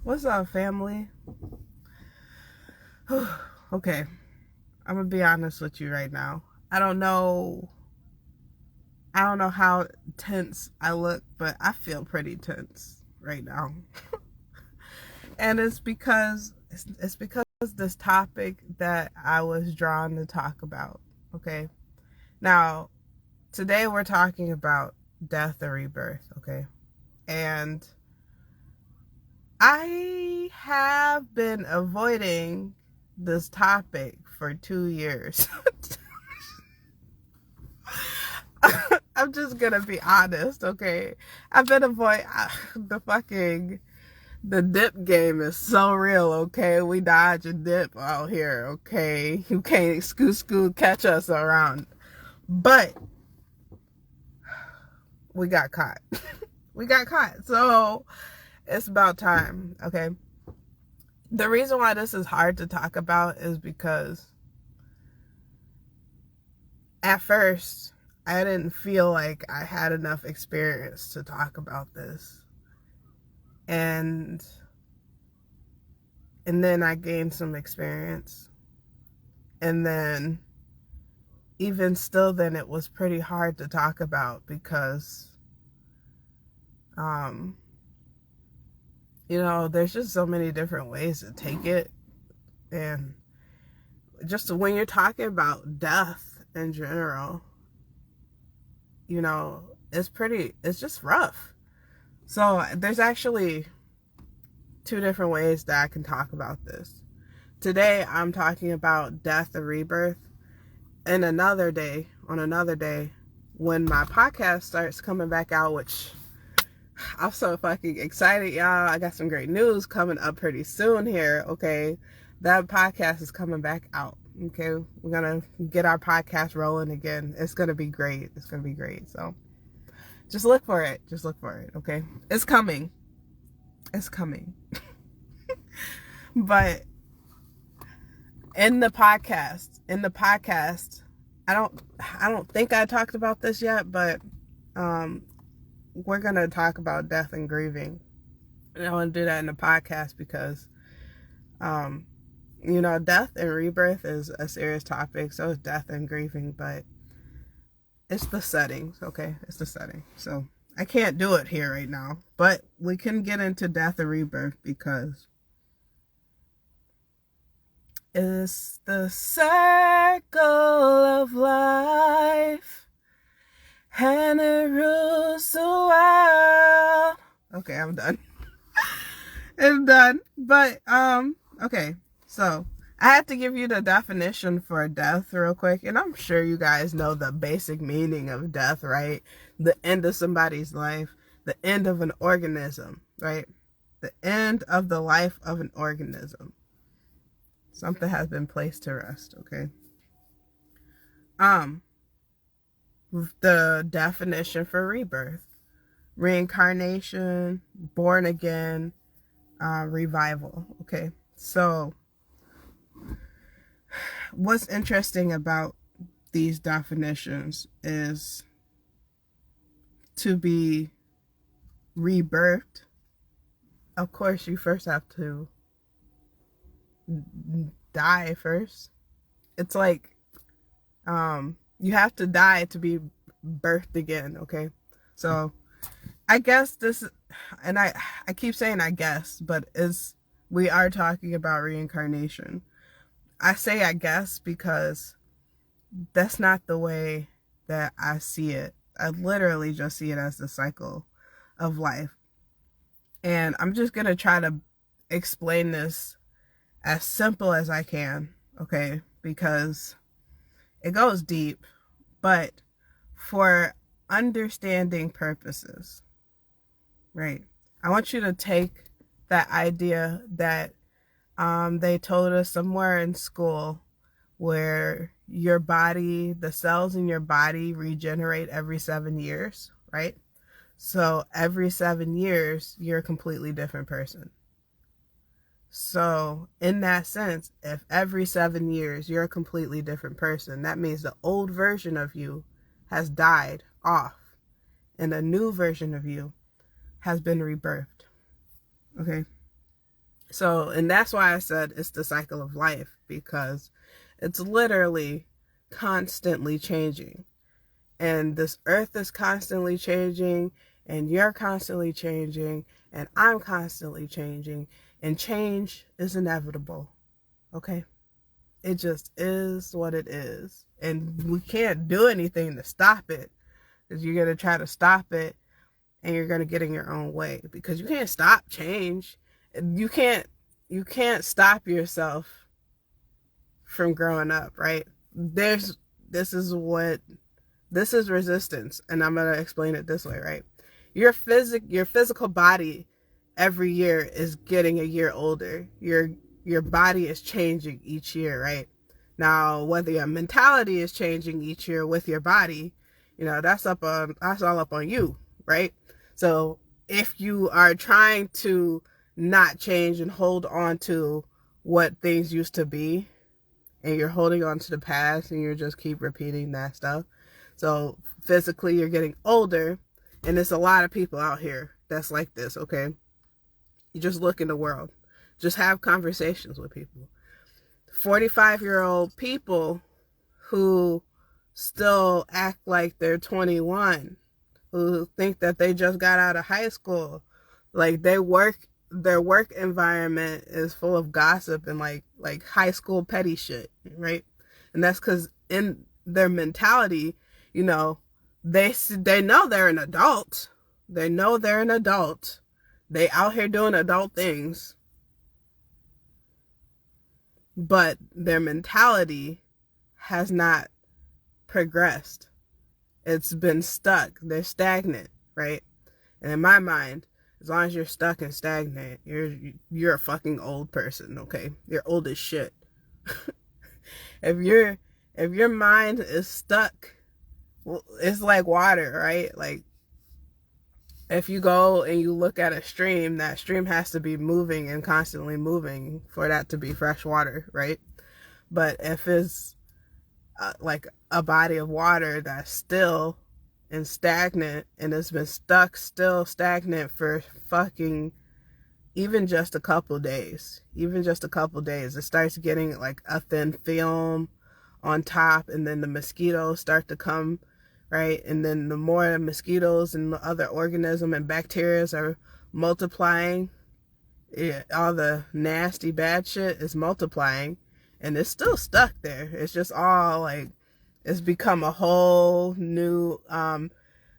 What's up, family? Okay, I'm gonna be honest with you right now. I don't know how tense I look, but I feel pretty tense right now. And it's because this topic that I was drawn to talk about. Okay. Now, today we're talking about death and rebirth, okay? And I have been avoiding this topic for 2 years. I'm just gonna be honest, okay? I've been avoiding the dip game is so real, okay? We dodge and dip out here, okay? You can't scoot catch us around. But we got caught. We got caught. So it's about time, okay? The reason why this is hard to talk about is because at first I didn't feel like I had enough experience to talk about this. And then I gained some experience. And then even still then it was pretty hard to talk about because there's just so many different ways to take it. And just when you're talking about death in general, it's just rough. So there's actually two different ways that I can talk about this. Today I'm talking about death and rebirth. And on another day, when my podcast starts coming back out, which I'm so fucking excited, y'all. I got some great news coming up pretty soon here, okay? That podcast is coming back out, okay? We're going to get our podcast rolling again. It's going to be great. So just look for it. Okay? It's coming. But in the podcast, I don't think I talked about this yet, but we're going to talk about death and grieving. And I want to do that in the podcast because death and rebirth is a serious topic. So is death and grieving, but it's the settings, okay? It's the setting. So I can't do it here right now, but we can get into death and rebirth because it's the circle of life and it rules the world. Okay, I'm done. I'm done. But okay. So I had to give you the definition for death real quick, and I'm sure you guys know the basic meaning of death, right? The end of somebody's life, the end of an organism, right? The end of the life of an organism. Something has been placed to rest, okay? The definition for rebirth: reincarnation, born again, revival, okay? So what's interesting about these definitions is to be rebirthed, of course, you first have to die first. It's like you have to die to be birthed again, okay? So I guess this, and I keep saying I guess, but we are talking about reincarnation. I say I guess because that's not the way that I see it. I literally just see it as the cycle of life. And I'm just going to try to explain this as simple as I can, okay? Because it goes deep, but for understanding purposes, right? I want you to take that idea that they told us somewhere in school where your body, the cells in your body regenerate every 7 years, right? So every 7 years, you're a completely different person. So in that sense, if every 7 years you're a completely different person, that means the old version of you has died off and a new version of you has been rebirthed. Okay? So, and that's why I said it's the cycle of life, because it's literally constantly changing. And this earth is constantly changing, and you're constantly changing, and I'm constantly changing, and change is inevitable. Okay? It just is what it is. And we can't do anything to stop it, because you're going to try to stop it, and you're going to get in your own way, because you can't stop change. You can't stop yourself from growing up, right? This is resistance, and I'm going to explain it this way, right? Your physical body every year is getting a year older. Your body is changing each year, right? Now, whether your mentality is changing each year with your body, that's all up on you, right? So if you are trying to not change and hold on to what things used to be, and you're holding on to the past, and you just keep repeating that stuff. So physically you're getting older, and there's a lot of people out here that's like this, okay? You just look in the world. Just have conversations with people. 45-year-old people who still act like they're 21, who think that they just got out of high school. Like their work environment is full of gossip and like high school petty shit, right? And that's because in their mentality, they know they're an adult. They know they're an adult. They out here doing adult things. But their mentality has not progressed. It's been stuck. They're stagnant, right? And in my mind, as long as you're stuck and stagnant, you're a fucking old person, okay? You're old as shit. If your mind is stuck, well, it's like water, right? Like if you go and you look at a stream, that stream has to be moving and constantly moving for that to be fresh water, right? But if it's like a body of water that's still and stagnant, and it's been still stagnant for fucking even just a couple days, it starts getting like a thin film on top, and then the mosquitoes start to come, right? And then the more mosquitoes and the other organisms and bacteria are multiplying, all the nasty bad shit is multiplying, and it's still stuck there. It's just all like, it's become a whole new,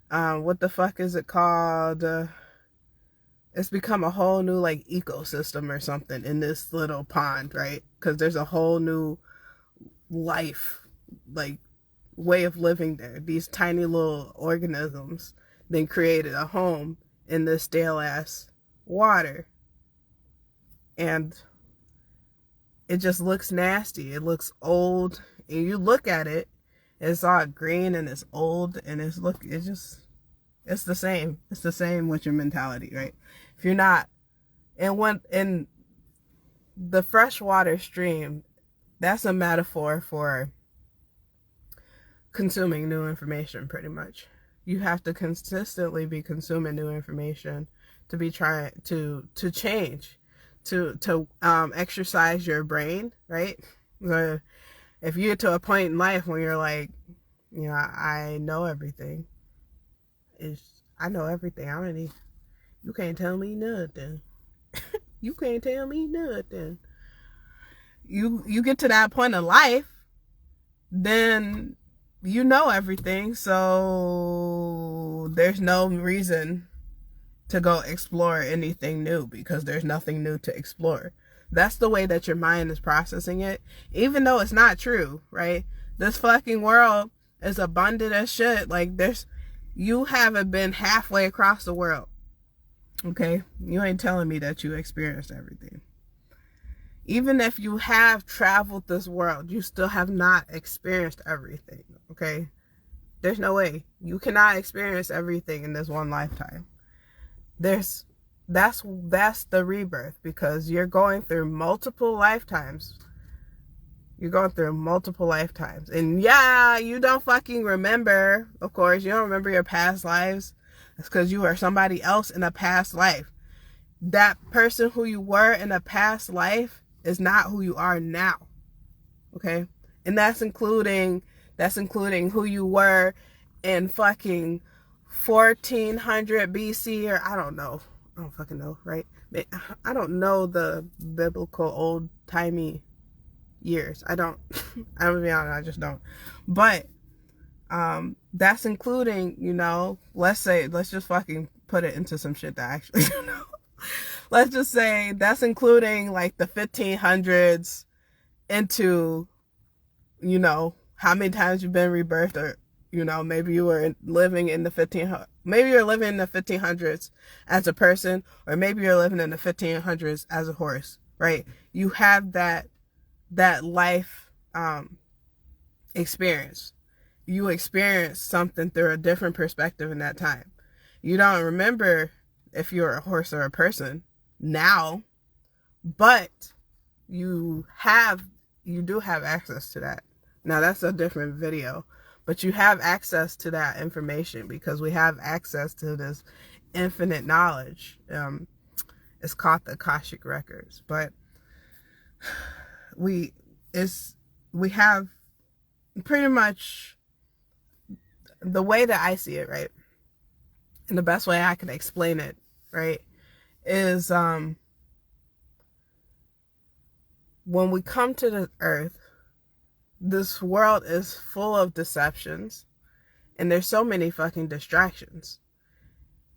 what the fuck is it called? It's become a whole new like ecosystem or something in this little pond, right? Because there's a whole new life, like way of living there. These tiny little organisms then created a home in this stale ass water, and it just looks nasty. It looks old, and you look at it, it's all green and it's old, and it's the same. It's the same with your mentality, right? If you're not, and when in the freshwater stream, that's a metaphor for consuming new information, pretty much. You have to consistently be consuming new information to be trying to change, to exercise your brain, right? If you get to a point in life when you're like, I know everything. I know everything. You can't tell me nothing. You can't tell me nothing. You get to that point of life, then you know everything, so there's no reason to go explore anything new, because there's nothing new to explore. That's the way that your mind is processing it, even though it's not true, right? This fucking world is abundant as shit. Like, you haven't been halfway across the world, okay? You ain't telling me that you experienced everything. Even if you have traveled this world, you still have not experienced everything, okay? There's no way. You cannot experience everything in this one lifetime. That's the rebirth, because you're going through multiple lifetimes. And yeah, you don't fucking remember. Of course, you don't remember your past lives. That's because you are somebody else in a past life. that person who you were in a past life is not who you are now. Okay? And that's including who you were in fucking 1400 BC, or I don't know. I don't fucking know, right? I don't know the biblical old timey years. I'm gonna be honest, I just don't. But that's including, let's just fucking put it into some shit that I actually don't know. Let's just say that's including like the 1500s into, how many times you've been rebirthed, or, maybe you were living in the 1500s. Maybe you're living in the 1500s as a person, or maybe you're living in the 1500s as a horse, right? You have that life experience. You experience something through a different perspective in that time. You don't remember if you're a horse or a person now, but you do have access to that. Now that's a different video, but you have access to that information because we have access to this infinite knowledge. It's called the Akashic Records, but we have pretty much the way that I see it, right? And the best way I can explain it, right, is when we come to the earth, this world is full of deceptions, and there's so many fucking distractions.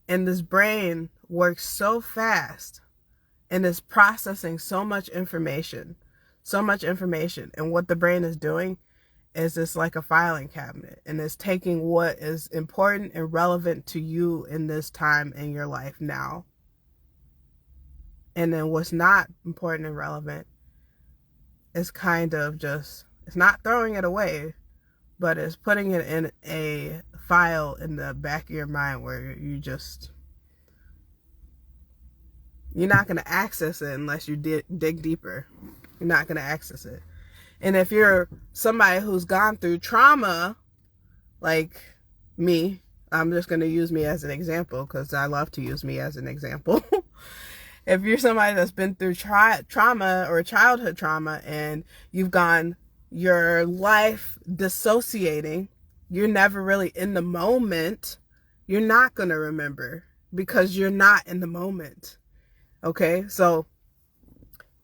And this brain works so fast and is processing so much information. And what the brain is doing is it's like a filing cabinet, and it's taking what is important and relevant to you in this time in your life now. And then what's not important and relevant is kind of just, it's not throwing it away, but it's putting it in a file in the back of your mind where you're not going to access it unless you dig deeper. You're not going to access it. And if you're somebody who's gone through trauma, like me, I'm just going to use me as an example because I love to use me as an example. If you're somebody that's been through trauma or childhood trauma, and you've gone your life dissociating, you're never really in the moment, you're not going to remember because you're not in the moment. Okay? So,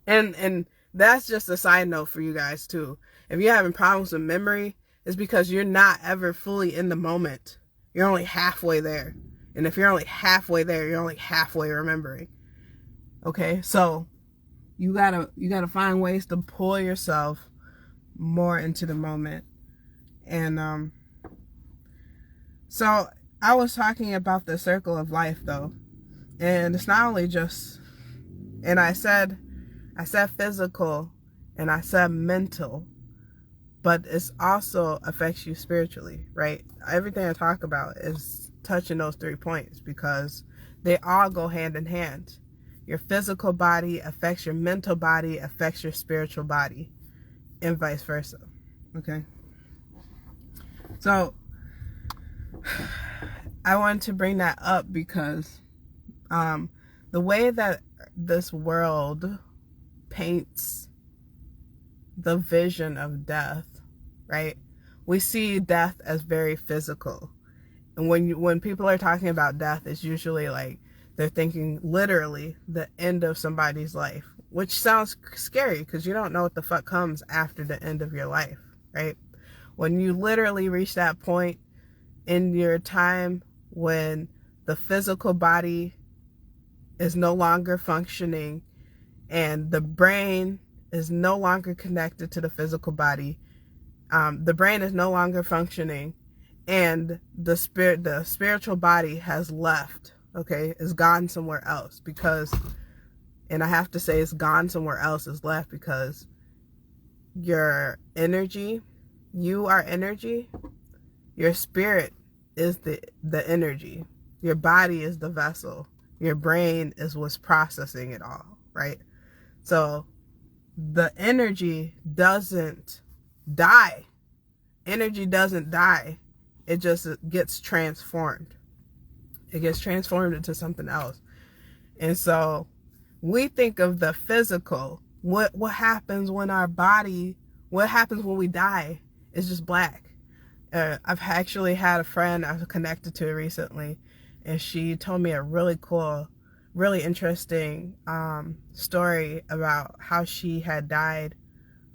and that's just a side note for you guys too. If you're having problems with memory, it's because you're not ever fully in the moment. You're only halfway there. And if you're only halfway there, you're only halfway remembering. Okay? So you gotta find ways to pull yourself more into the moment. And so I was talking about the circle of life though. And it's not only just, and I said physical and I said mental, but it also affects you spiritually, right? Everything I talk about is touching those 3 points because they all go hand in hand. Your physical body affects your mental body, affects your spiritual body, and vice versa. Okay? So I wanted to bring that up because the way that this world paints the vision of death, right? We see death as very physical. And when people are talking about death, it's usually like they're thinking literally the end of somebody's life, which sounds scary because you don't know what the fuck comes after the end of your life, right? When you literally reach that point in your time when the physical body is no longer functioning and the brain is no longer connected to the physical body, the brain is no longer functioning, and the spiritual body has left, okay, is gone somewhere else because, and I have to say it's gone somewhere else, is left because your energy, you are energy, your spirit is the energy, your body is the vessel, your brain is what's processing it all, right? So the energy doesn't die. Energy doesn't die. It just gets transformed. It gets transformed into something else. And so we think of the physical. What happens when our body, what happens when we die is just black. I've actually had a friend I was connected to recently, and she told me a really cool, really interesting story about how she had died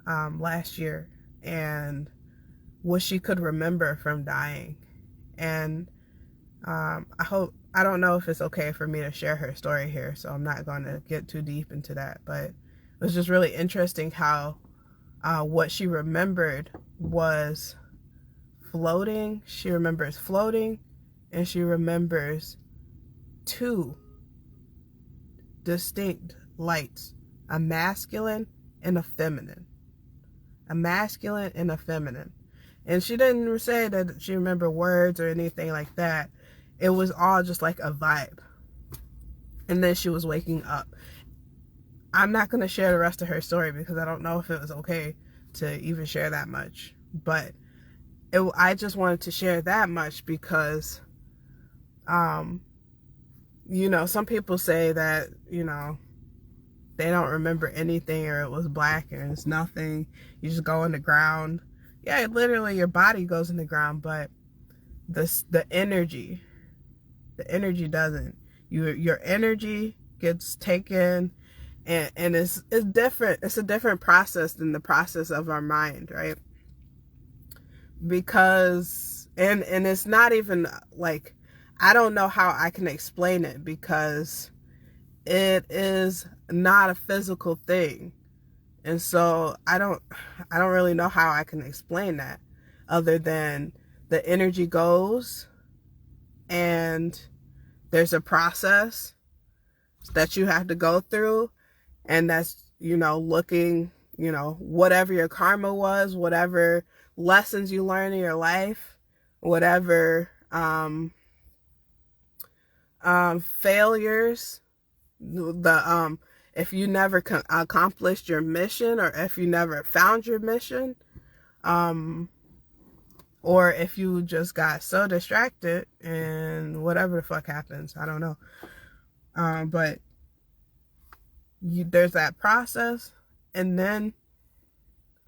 last year and what she could remember from dying. And I don't know if it's okay for me to share her story here, so I'm not going to get too deep into that, but it was just really interesting how what she remembered was floating. She remembers floating, and she remembers two distinct lights, a masculine and a feminine. A masculine and a feminine. And she didn't say that she remembered words or anything like that. It was all just like a vibe. And then she was waking up. I'm not going to share the rest of her story because I don't know if it was okay to even share that much. But I just wanted to share that much because, you know, some people say that, you know, they don't remember anything, or it was black and it's nothing. You just go in the ground. Yeah, literally your body goes in the ground, but the energy doesn't. Your energy gets taken, and it's different. It's a different process than the process of our mind, right? Because and it's not even like, I don't know how I can explain it, because it is not a physical thing. And so I don't really know how I can explain that, other than the energy goes and there's a process that you have to go through, and that's, you know, looking, you know, whatever your karma was, whatever lessons you learn in your life, whatever failures, if you never accomplished your mission, or if you never found your mission, or if you just got so distracted and whatever the fuck happens, I don't know. But there's that process, and then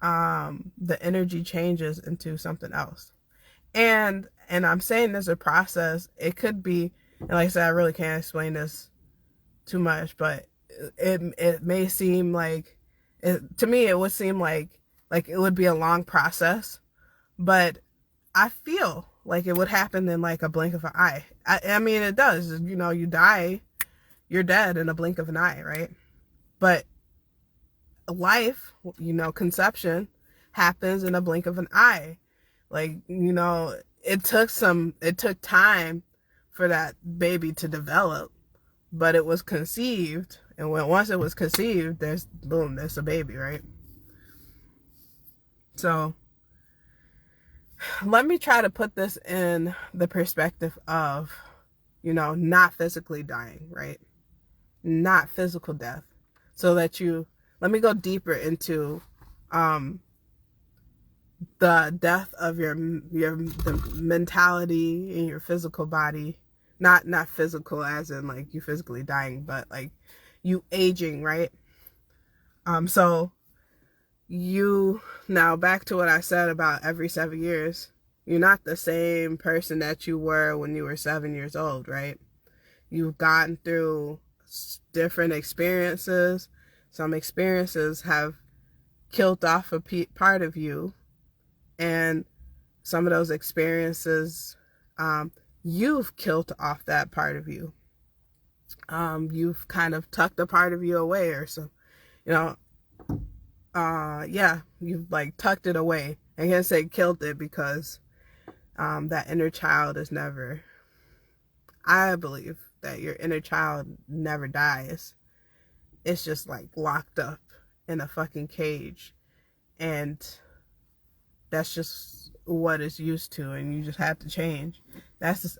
the energy changes into something else. And I'm saying there's a process. It could be, and like I said, I really can't explain this too much, but it may seem like, to me it would seem like it would be a long process, but I feel like it would happen in like a blink of an eye. I mean, it does. You know, you die, you're dead in a blink of an eye, right? But life, you know, conception happens in a blink of an eye. Like, you know, it took time for that baby to develop, but it was conceived, and once it was conceived, there's a baby, right? So let me try to put this in the perspective of, you know, not physically dying, right? Not physical death. So that let me go deeper into the death of the mentality in your physical body. Not physical as in like you physically dying, but like you aging, right? So now back to what I said about every 7 years, you're not the same person that you were when you were 7 years old, right? You've gotten through different experiences. Some experiences have killed off a part of you, and some of those experiences, you've killed off that part of you. You've kind of tucked a part of you away, or so, you know, you've like tucked it away. I can't say killed it, because that inner child is never, I believe that your inner child never dies. It's just like locked up in a fucking cage, and that's just what it's used to, and you just have to change. That's just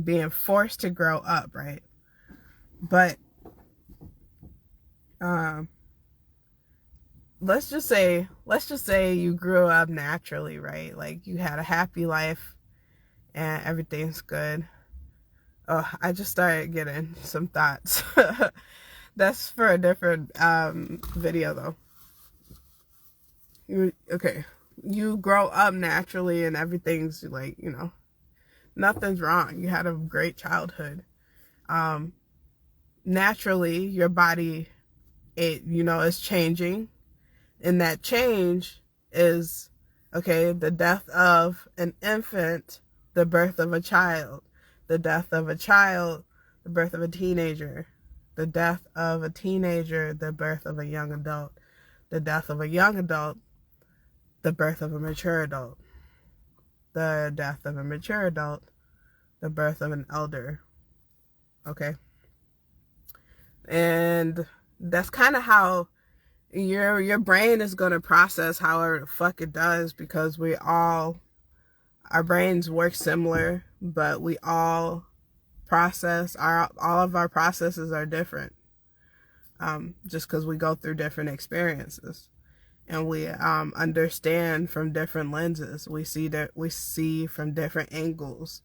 being forced to grow up, right? But let's just say you grew up naturally, right? Like you had a happy life and everything's good. Oh, I just started getting some thoughts. That's for a different video though. Okay. You grow up naturally and everything's like, nothing's wrong. You had a great childhood. Naturally, your body, is changing. And that change is, okay, the death of an infant, the birth of a child. The death of a child, the birth of a teenager. The death of a teenager, the birth of a young adult. The death of a young adult, the birth of a mature adult. The death of a mature adult, the birth of an elder. Okay? And that's kind of how your brain is going to process however the fuck it does, because our brains work similar, but we all process, all of our processes are different, just because we go through different experiences, and we understand from different lenses. We see from different angles,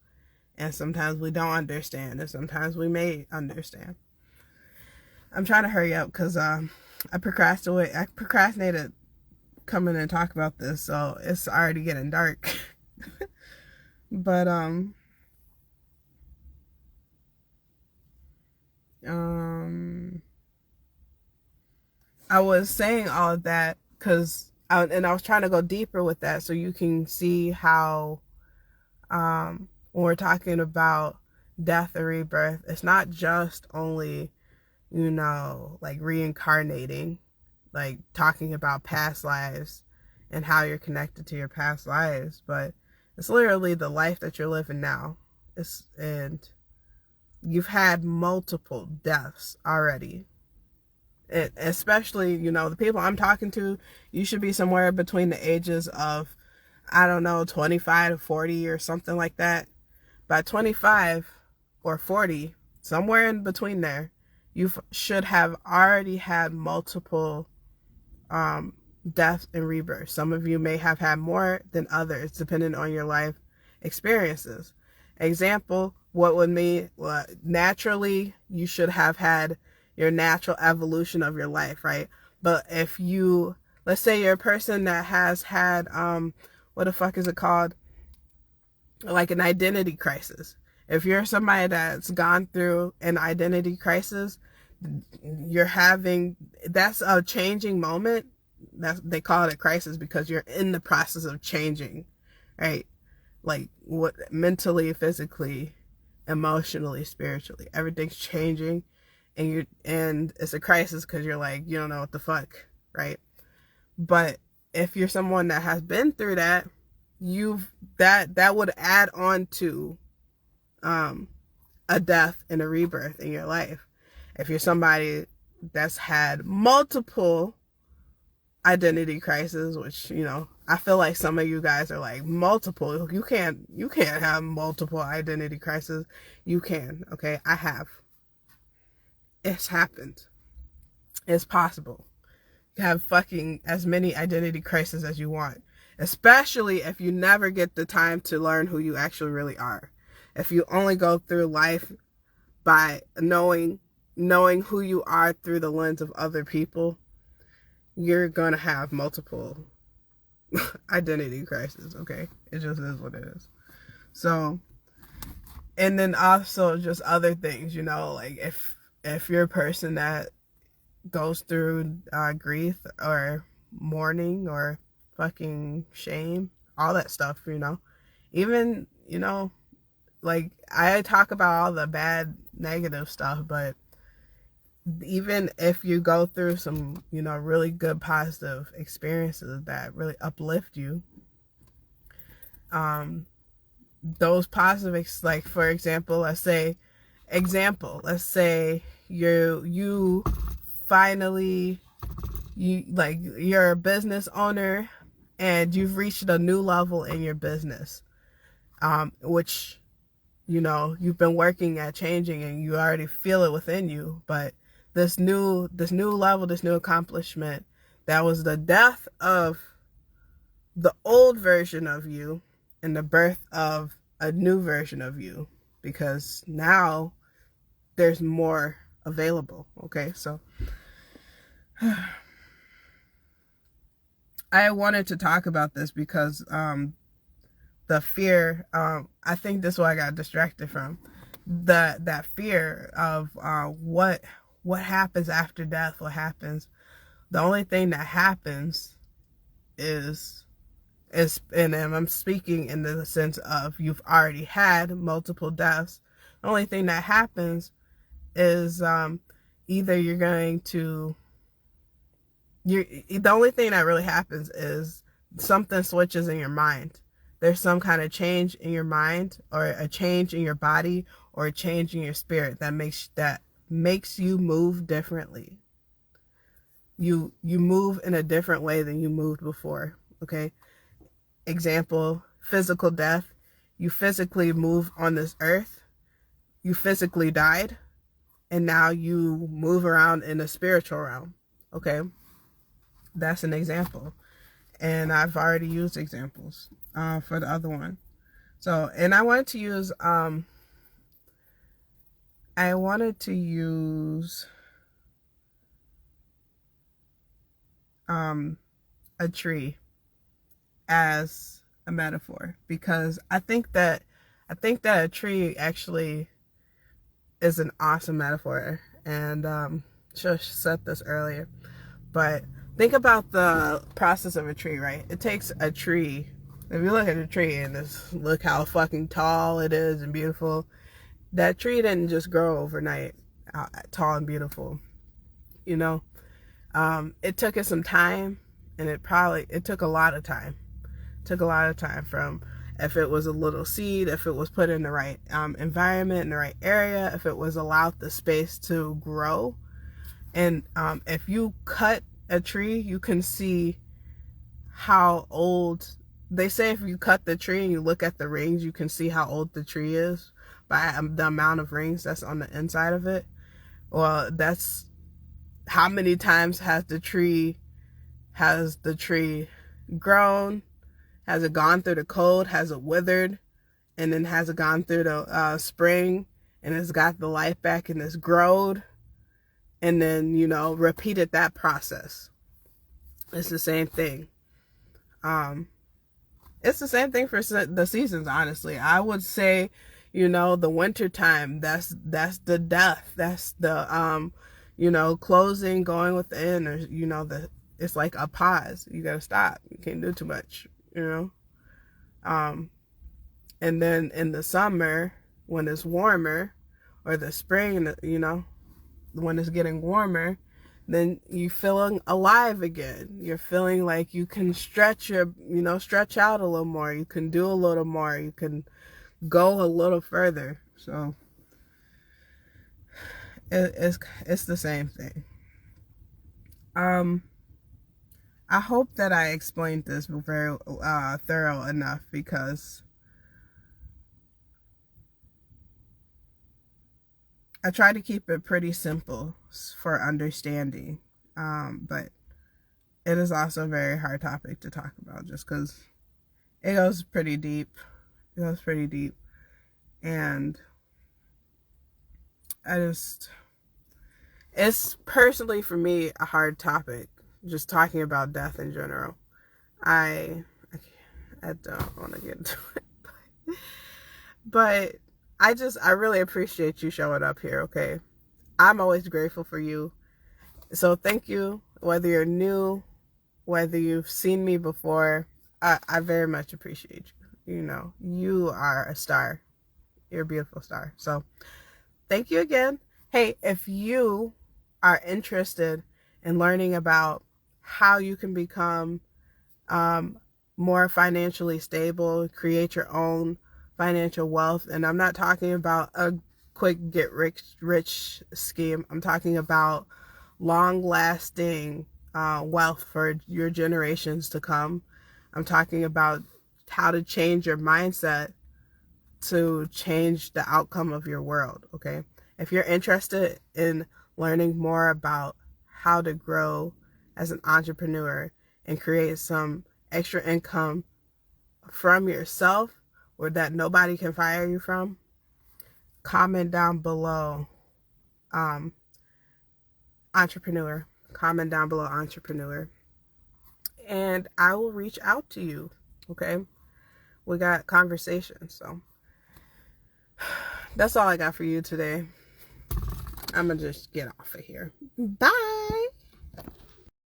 and sometimes we don't understand, and sometimes we may understand. I'm trying to hurry up because I procrastinated coming and talk about this, so it's already getting dark. But I was saying all of that because I was trying to go deeper with that, so you can see how when we're talking about death and rebirth, it's not just only like reincarnating, like talking about past lives and how you're connected to your past lives, but it's literally the life that you're living now. And you've had multiple deaths already. Especially, the people I'm talking to, you should be somewhere between the ages of, 25 to 40 or something like that. By 25 or 40, somewhere in between there, you should have already had multiple deaths and rebirths. Some of you may have had more than others, depending on your life experiences. Example, what would mean, naturally, you should have had your natural evolution of your life, right? But if let's say you're a person that has had, what the fuck is it called? Like an identity crisis. If you're somebody that's gone through an identity crisis, that's a changing moment. They call it a crisis because you're in the process of changing, right? Like what, mentally, physically, emotionally, spiritually, everything's changing, and it's a crisis because you're like, you don't know what the fuck, right? But if you're someone that has been through that, that would add on to a death and a rebirth in your life. If you're somebody that's had multiple identity crises, which, I feel like some of you guys are like, multiple. You can't have multiple identity crises. You can, okay? I have. It's happened. It's possible. You have fucking as many identity crises as you want, especially if you never get the time to learn who you actually really are. If you only go through life by knowing who you are through the lens of other people, you're gonna have multiple identity crises, okay? It just is what it is. So, and then also just other things, like if you're a person that goes through grief or mourning or fucking shame, all that stuff, even, like I talk about all the bad negative stuff, but even if you go through some, really good positive experiences that really uplift you, those positive, like for example, let's say you finally, you're a business owner and you've reached a new level in your business, which, you've been working at changing and you already feel it within you, but this new level, this new accomplishment, that was the death of the old version of you and the birth of a new version of you, because now there's more available. Okay, so I wanted to talk about this because the fear, I think this is what I got distracted from. That fear of what happens after death, what happens. The only thing that happens is and I'm speaking in the sense of you've already had multiple deaths. The only thing that happens is either you're going to the only thing that really happens is something switches in your mind. There's some kind of change in your mind, or a change in your body, or a change in your spirit that makes you move differently. You move in a different way than you moved before. Okay. Example, physical death. You physically move on this earth. You physically died, and now you move around in the spiritual realm. Okay. That's an example. And I've already used examples for the other one. So, and I wanted to use a tree as a metaphor, because I think that a tree actually is an awesome metaphor. And should have said this earlier, but think about the process of a tree, right? It takes a tree. If you look at a tree and look how fucking tall it is and beautiful. That tree didn't just grow overnight, tall and beautiful. You know, it took it some time, and it took a lot of time. It took a lot of time from if it was a little seed, if it was put in the right environment, in the right area, if it was allowed the space to grow. And if you cut a tree, you can see how old. They say if you cut the tree and you look at the rings, you can see how old the tree is by the amount of rings that's on the inside of it. Well, that's how many times has the tree grown? Has it gone through the cold? Has it withered? And then has it gone through the spring and it's got the life back and it's growed? And then, repeated that process. It's the same thing. It's the same thing for the seasons, honestly. I would say, the winter time, that's the death. That's the, closing, going within, or, it's like a pause. You gotta stop. You can't do too much, And then in the summer, when it's warmer, or the spring, when it's getting warmer, then you're feeling alive again. You're feeling like you can stretch out a little more. You can do a little more. You can go a little further. So it's the same thing. I hope that I explained this very thorough enough, because I try to keep it pretty simple for understanding, but it is also a very hard topic to talk about, just because it goes pretty deep. And it's personally for me a hard topic, just talking about death in general. I don't want to get into it, but I really appreciate you showing up here, okay? I'm always grateful for you. So thank you, whether you're new, whether you've seen me before, I very much appreciate you. You are a star. You're a beautiful star. So thank you again. Hey, if you are interested in learning about how you can become more financially stable, create your own financial wealth, and I'm not talking about a quick get rich scheme. I'm talking about long-lasting wealth for your generations to come. I'm talking about how to change your mindset to change the outcome of your world, okay? If you're interested in learning more about how to grow as an entrepreneur and create some extra income from yourself, or that nobody can fire you from, comment down below, entrepreneur. Comment down below, entrepreneur. And I will reach out to you. Okay? We got conversations. So that's all I got for you today. I'm going to just get off of here. Bye.